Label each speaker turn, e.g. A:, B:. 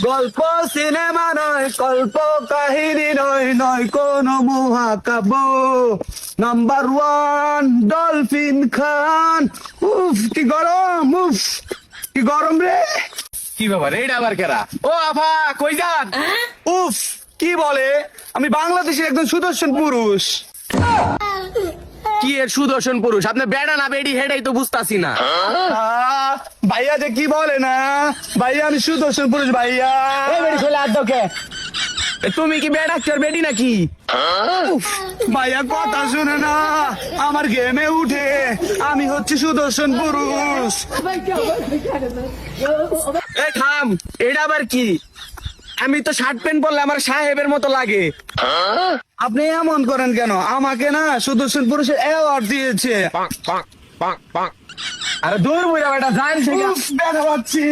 A: গল্প সিনেমা নয়, কল্প কাহিনী নয়, নয় কোন মহাকাব্য। নাম্বার ওয়ান ডলফিন খান। উফ কি গরম, উফ কি গরম রে।
B: কি ব্যাপার এইটা আবার কেরা? ও আফা কই যান?
A: উফ কি বলে, আমি বাংলাদেশের একজন সুদর্শন পুরুষ।
B: কি এর সুদর্শন পুরুষ? আপনি বেড়া না বেডি হেডাই তো বুঝতাছি না।
A: ভাইয়া যে কি বলে না, ভাইয়া আমি সুদর্শন পুরুষ ভাইয়া।
B: তুমি কি বেড়া আর বেডি নাকি?
A: উফ, ভাইয়া কথা শুনে না, আমার গেমে উঠে আমি হচ্ছে সুদর্শন পুরুষ।
B: এই থাম, এটা আবার কি? আমি তো শার্ট প্যান্ট পরলে আমার সাহেবের মতো লাগে।
A: আপনি এমন করেন কেন? আমাকে না সুদর্শন পুরুষের অ্যাওয়ার্ড দিয়েছে।
B: আরে দূর বইরা বেটা জান
A: উফ, ব্যথা পাচ্ছি।